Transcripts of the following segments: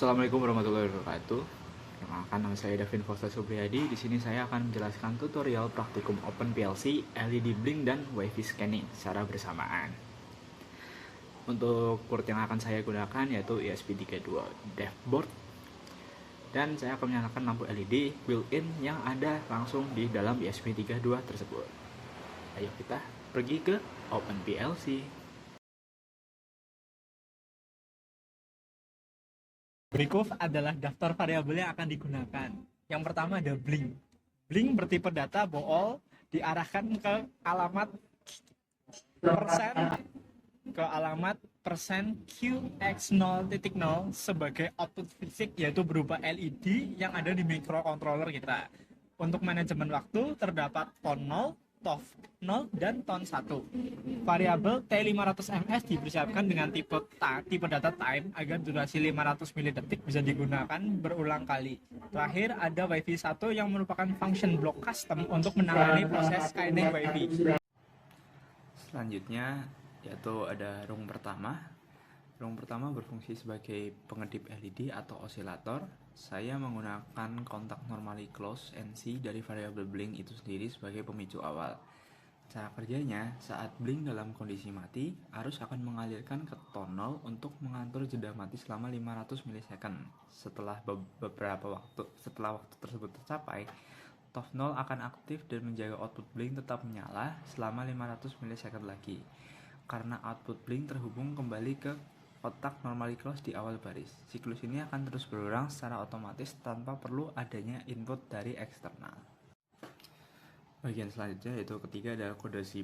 Assalamualaikum warahmatullahi wabarakatuh. Perkenalkan, nama saya Davin Foster Supriyadi. Di sini saya akan menjelaskan tutorial praktikum OpenPLC, LED Blink, dan WiFi scanning secara bersamaan. Untuk port yang akan saya gunakan yaitu ESP32 DevBoard, dan saya akan menyalakan lampu LED built-in yang ada langsung di dalam ESP32 tersebut. Ayo kita pergi ke OpenPLC. Berikut adalah daftar variabel yang akan digunakan. Yang pertama ada blink. Blink bertipe data bool, diarahkan ke alamat persen QX0.0 sebagai output fisik, yaitu berupa LED yang ada di microcontroller kita. Untuk manajemen waktu terdapat ton 0, TOF 0, dan ton 1. Variabel T500ms dipersiapkan dengan tipe data time agar durasi 500 milidetik bisa digunakan berulang kali. Terakhir ada WiFi 1 yang merupakan function block custom untuk menangani proses scanning WiFi. Selanjutnya yaitu ada rung pertama. Rung pertama berfungsi sebagai pengedip LED atau osilator. Saya menggunakan kontak normally close NC dari variabel blink itu sendiri sebagai pemicu awal. Cara kerjanya, saat blink dalam kondisi mati, arus akan mengalirkan ke ton 0 untuk mengatur jeda mati selama 500 milisecond. Setelah waktu tersebut tercapai, TOF 0 akan aktif dan menjaga output blink tetap menyala selama 500 milisecond lagi. Karena output blink terhubung kembali ke kotak normally close di awal baris. Siklus ini akan terus berulang secara otomatis tanpa perlu adanya input dari eksternal. Bagian selanjutnya yaitu ketiga adalah kode C++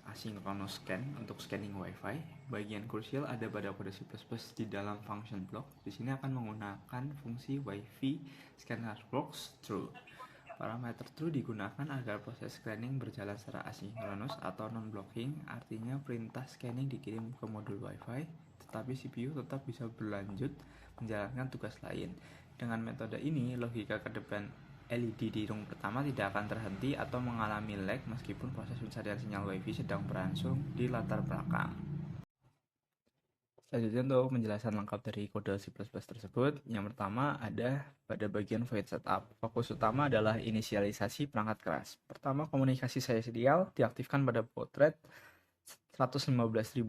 asynchronous scan untuk scanning WiFi. Bagian krusial ada pada kode C++ di dalam function block. Di sini akan menggunakan fungsi WiFi scanner blocks true. Parameter true digunakan agar proses scanning berjalan secara asinkronus atau non-blocking, artinya perintah scanning dikirim ke modul WiFi, tetapi CPU tetap bisa berlanjut menjalankan tugas lain. Dengan metode ini, logika ke depan LED di rung pertama tidak akan terhenti atau mengalami lag meskipun proses pencarian sinyal WiFi sedang berlangsung di latar belakang. Selanjutnya untuk penjelasan lengkap dari kode C++ tersebut, yang pertama ada pada bagian void setup. Fokus utama adalah inisialisasi perangkat keras. Pertama, komunikasi serial diaktifkan pada baud rate 115.200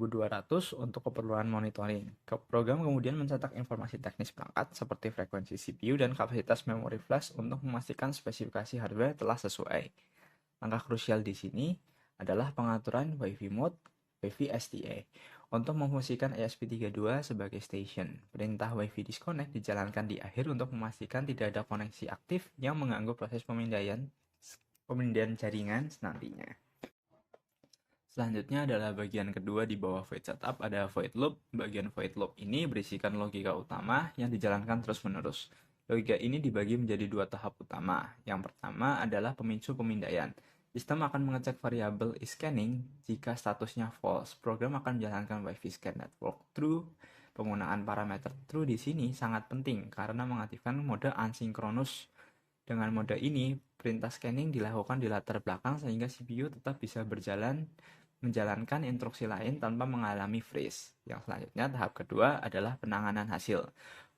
untuk keperluan monitoring. Program kemudian mencetak informasi teknis perangkat seperti frekuensi CPU dan kapasitas memori flash untuk memastikan spesifikasi hardware telah sesuai. Langkah krusial di sini adalah pengaturan WiFi mode, WiFi STA. Untuk memfungsikan ESP32 sebagai station, perintah WiFi disconnect dijalankan di akhir untuk memastikan tidak ada koneksi aktif yang mengganggu proses pemindaian jaringan nantinya. Selanjutnya adalah bagian kedua di bawah void setup, ada void loop. Bagian void loop ini berisikan logika utama yang dijalankan terus-menerus. Logika ini dibagi menjadi dua tahap utama. Yang pertama adalah pemicu pemindaian. Sistem akan mengecek variabel is-scanning. Jika statusnya false, program akan menjalankan WiFi scan network true. Penggunaan parameter true di sini sangat penting karena mengaktifkan mode asynchronous. Dengan mode ini, perintah scanning dilakukan di latar belakang sehingga CPU tetap bisa menjalankan instruksi lain tanpa mengalami freeze. Yang selanjutnya, tahap kedua adalah penanganan hasil.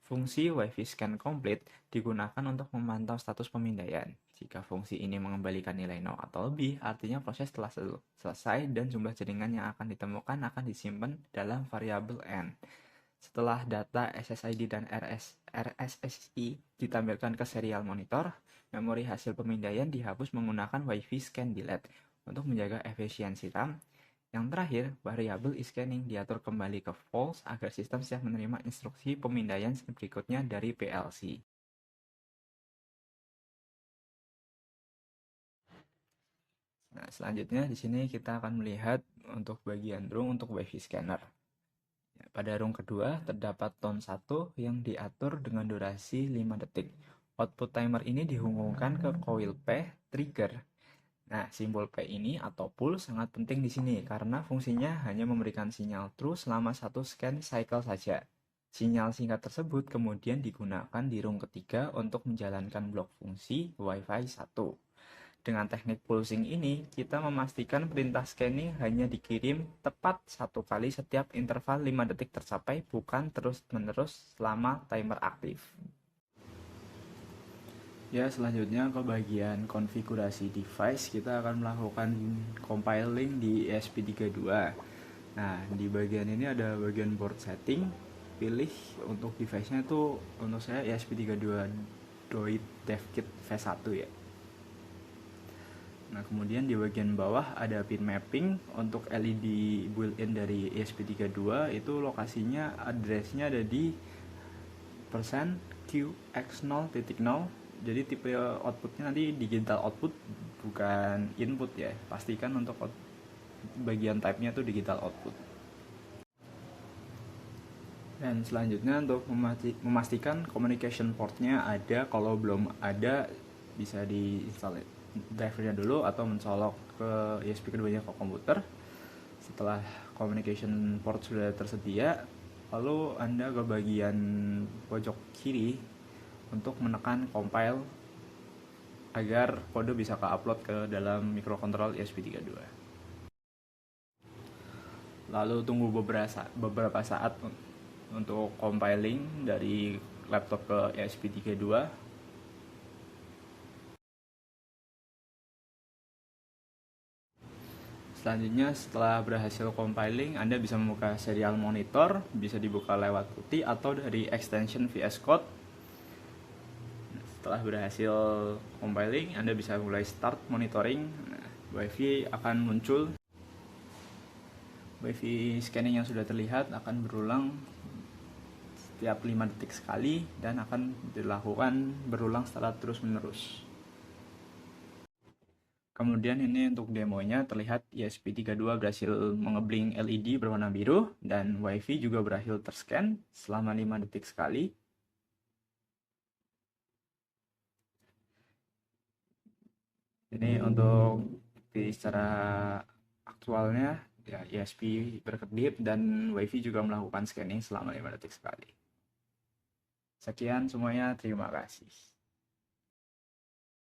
Fungsi WiFi scan complete digunakan untuk memantau status pemindaian. Jika fungsi ini mengembalikan nilai 0 atau lebih, artinya proses telah selesai dan jumlah jaringan yang akan ditemukan akan disimpan dalam variabel n. Setelah data SSID dan RSSI ditampilkan ke serial monitor, memori hasil pemindaian dihapus menggunakan WiFi scan delete untuk menjaga efisiensi RAM. Yang terakhir, variabel is-scanning diatur kembali ke false agar sistem siap menerima instruksi pemindaian berikutnya dari PLC. Nah, selanjutnya di sini kita akan melihat untuk bagian rung untuk WiFi scanner. Pada rung kedua terdapat ton 1 yang diatur dengan durasi 5 detik. Output timer ini dihubungkan ke coil P trigger. Nah, simbol P ini atau pull sangat penting di sini karena fungsinya hanya memberikan sinyal true selama satu scan cycle saja. Sinyal singkat tersebut kemudian digunakan di rung ketiga untuk menjalankan blok fungsi WiFi 1. Dengan teknik pulsing ini, kita memastikan perintah scanning hanya dikirim tepat satu kali setiap interval 5 detik tercapai, bukan terus-menerus selama timer aktif. Ya, selanjutnya ke bagian konfigurasi device, kita akan melakukan compiling di ESP32. Nah, di bagian ini ada bagian board setting. Pilih untuk device-nya itu, untuk saya ESP32 Droid DevKit V1 ya. Nah, kemudian di bagian bawah ada pin mapping untuk LED built-in dari ESP32, itu lokasinya, addressnya ada di %QX0.0. Jadi tipe outputnya nanti digital output, bukan input ya. Pastikan untuk bagian type-nya itu digital output. Dan selanjutnya untuk memastikan communication port-nya ada, kalau belum ada bisa diinstal drivernya dulu atau mencolok ke ESP keduanya ke komputer. Setelah communication port sudah tersedia, lalu Anda ke bagian pojok kiri untuk menekan compile agar kode bisa ke-upload ke dalam microcontroller ESP32. Lalu tunggu beberapa saat untuk compiling dari laptop ke ESP32. Selanjutnya, setelah berhasil compiling, Anda bisa membuka serial monitor, bisa dibuka lewat putih atau dari extension VS Code. Setelah berhasil compiling, Anda bisa mulai start monitoring. Nah, WiFi akan muncul. WiFi scanning yang sudah terlihat akan berulang setiap 5 detik sekali dan akan dilakukan berulang secara terus-menerus. Kemudian ini untuk demonya, terlihat ESP32 berhasil mengebling LED berwarna biru dan WiFi juga berhasil terscan selama 5 detik sekali. Ini untuk secara aktualnya ya, ESP berkedip dan WiFi juga melakukan scanning selama 5 detik sekali. Sekian semuanya, terima kasih.